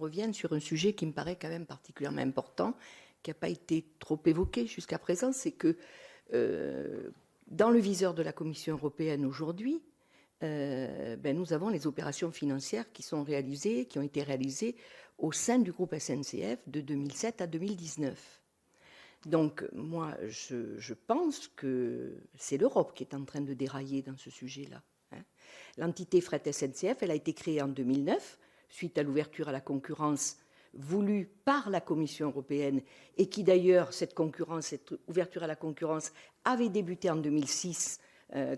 revienne sur un sujet qui me paraît quand même particulièrement important, qui n'a pas été trop évoqué jusqu'à présent, c'est que dans le viseur de la Commission européenne aujourd'hui, nous avons les opérations financières qui ont été réalisées au sein du groupe SNCF de 2007 à 2019. Donc, moi, je pense que c'est l'Europe qui est en train de dérailler dans ce sujet-là. L'entité Fret SNCF, elle a été créée en 2009, suite à l'ouverture à la concurrence voulue par la Commission européenne, et qui d'ailleurs, cette ouverture à la concurrence, avait débuté en 2006,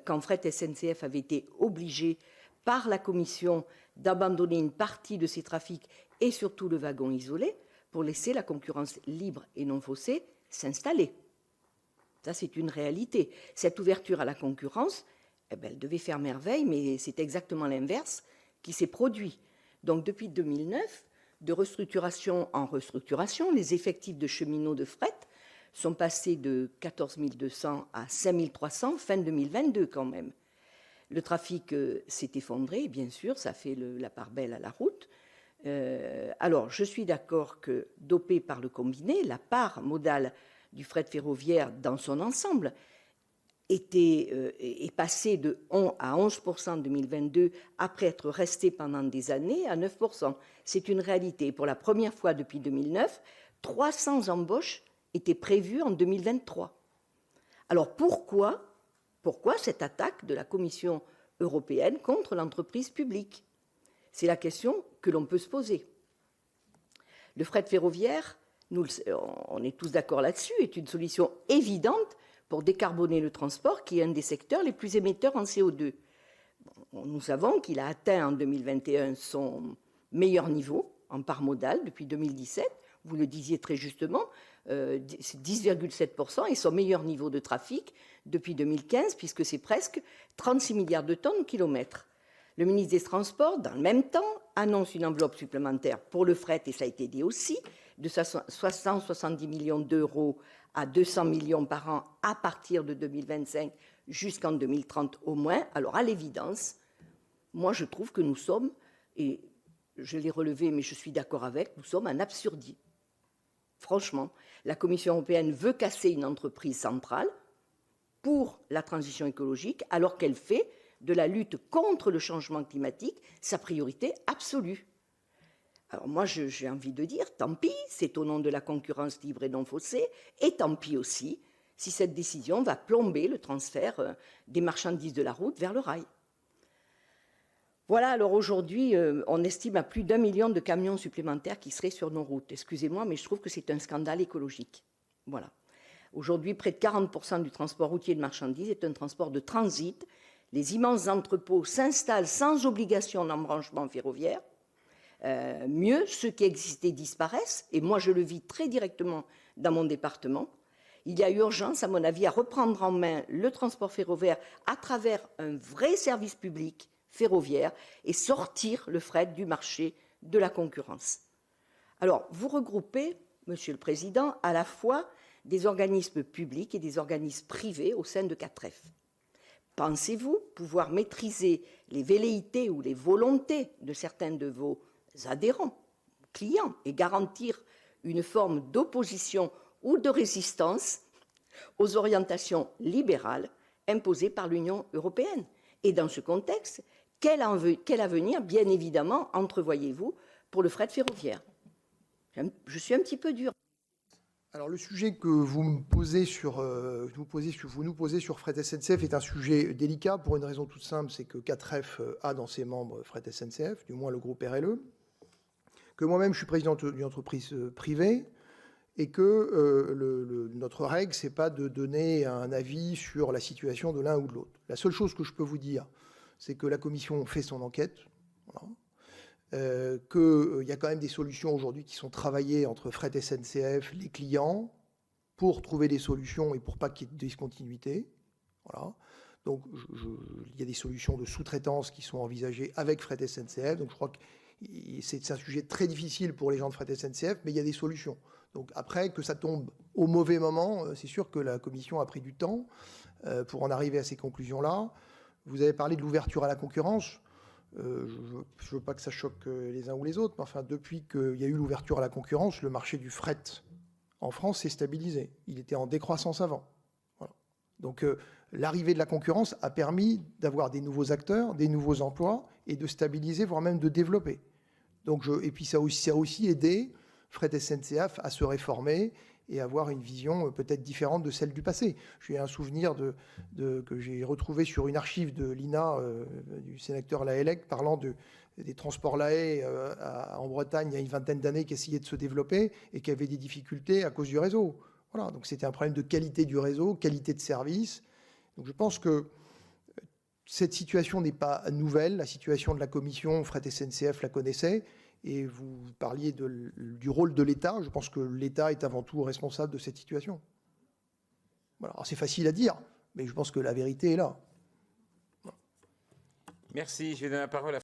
quand Fret SNCF avait été obligé par la Commission d'abandonner une partie de ses trafics et surtout le wagon isolé pour laisser la concurrence libre et non faussée s'installer. Ça, c'est une réalité. Cette ouverture à la concurrence, elle devait faire merveille, mais c'est exactement l'inverse qui s'est produit. Donc, depuis 2009, de restructuration en restructuration, les effectifs de cheminots de fret sont passés de 14 200 à 5 300 fin 2022 quand même. Le trafic s'est effondré, bien sûr, ça fait la part belle à la route. Alors, je suis d'accord que, dopé par le combiné, la part modale du fret ferroviaire dans son ensemble est passée de 11 à 11% en 2022, après être resté pendant des années à 9%. C'est une réalité. Pour la première fois depuis 2009, 300 embauches étaient prévues en 2023. Alors pourquoi cette attaque de la Commission européenne contre l'entreprise publique? C'est la question que l'on peut se poser. Le fret ferroviaire, on est tous d'accord là-dessus, est une solution évidente pour décarboner le transport, qui est un des secteurs les plus émetteurs en CO2. Nous savons qu'il a atteint en 2021 son meilleur niveau en part modale depuis 2017. Vous le disiez très justement, c'est 10,7% et son meilleur niveau de trafic depuis 2015, puisque c'est presque 36 milliards de tonnes au kilomètre. Le ministre des Transports, dans le même temps, annonce une enveloppe supplémentaire pour le fret, et ça a été dit aussi, de 670 millions d'euros à 200 millions par an à partir de 2025 jusqu'en 2030 au moins. Alors, à l'évidence, moi, je trouve que nous sommes, et je l'ai relevé, mais je suis d'accord avec, nous sommes en absurdie. Franchement, la Commission européenne veut casser une entreprise centrale pour la transition écologique, alors qu'elle fait de la lutte contre le changement climatique sa priorité absolue. Alors moi, j'ai envie de dire, tant pis, c'est au nom de la concurrence libre et non faussée, et tant pis aussi si cette décision va plomber le transfert des marchandises de la route vers le rail. Voilà, alors aujourd'hui, on estime à plus d'1 million de camions supplémentaires qui seraient sur nos routes. Excusez-moi, mais je trouve que c'est un scandale écologique. Voilà. Aujourd'hui, près de 40% du transport routier de marchandises est un transport de transit. Les immenses entrepôts s'installent sans obligation d'embranchement ferroviaire. Mieux, ceux qui existaient disparaissent, et moi je le vis très directement dans mon département. Il y a urgence, à mon avis, à reprendre en main le transport ferroviaire à travers un vrai service public ferroviaire et sortir le fret du marché de la concurrence. Alors, vous regroupez, Monsieur le Président, à la fois des organismes publics et des organismes privés au sein de CATREF. Pensez-vous pouvoir maîtriser les velléités ou les volontés de certains de vos adhérents, clients, et garantir une forme d'opposition ou de résistance aux orientations libérales imposées par l'Union européenne? Et dans ce contexte, quel avenir, bien évidemment, entrevoyez-vous pour le fret ferroviaire? Je suis un petit peu dur. Alors le sujet que vous nous posez sur Fret SNCF est un sujet délicat pour une raison toute simple, c'est que CATREF a dans ses membres Fret SNCF, du moins le groupe RLE, que moi-même je suis président d'une entreprise privée et que notre règle c'est pas de donner un avis sur la situation de l'un ou de l'autre. La seule chose que je peux vous dire, c'est que la Commission fait son enquête, voilà. Qu'il y a quand même des solutions aujourd'hui qui sont travaillées entre Fret SNCF, les clients, pour trouver des solutions et pour pas qu'il y ait de discontinuité. Voilà. Donc, il y a des solutions de sous-traitance qui sont envisagées avec Fret SNCF. Donc, je crois que c'est un sujet très difficile pour les gens de Fret SNCF, mais il y a des solutions. Donc, après, que ça tombe au mauvais moment, c'est sûr que la Commission a pris du temps pour en arriver à ces conclusions-là. Vous avez parlé de l'ouverture à la concurrence. je ne veux pas que ça choque les uns ou les autres, mais enfin, depuis qu'il y a eu l'ouverture à la concurrence, le marché du fret en France s'est stabilisé. Il était en décroissance avant. Voilà. Donc, l'arrivée de la concurrence a permis d'avoir des nouveaux acteurs, des nouveaux emplois, et de stabiliser, voire même de développer. Donc, et puis, ça a aussi aidé Fret SNCF à se réformer et avoir une vision peut-être différente de celle du passé. J'ai un souvenir que j'ai retrouvé sur une archive de l'INA, du sénateur Lahellec, parlant des transports Lahaye en Bretagne il y a une vingtaine d'années, qui essayaient de se développer et qui avaient des difficultés à cause du réseau. Voilà, donc c'était un problème de qualité du réseau, qualité de service. Donc je pense que cette situation n'est pas nouvelle. La situation de la commission Fret SNCF la connaissait. Et vous parliez du rôle de l'État. Je pense que l'État est avant tout responsable de cette situation. Voilà. Alors c'est facile à dire, mais je pense que la vérité est là. Merci. Je vais donner la parole à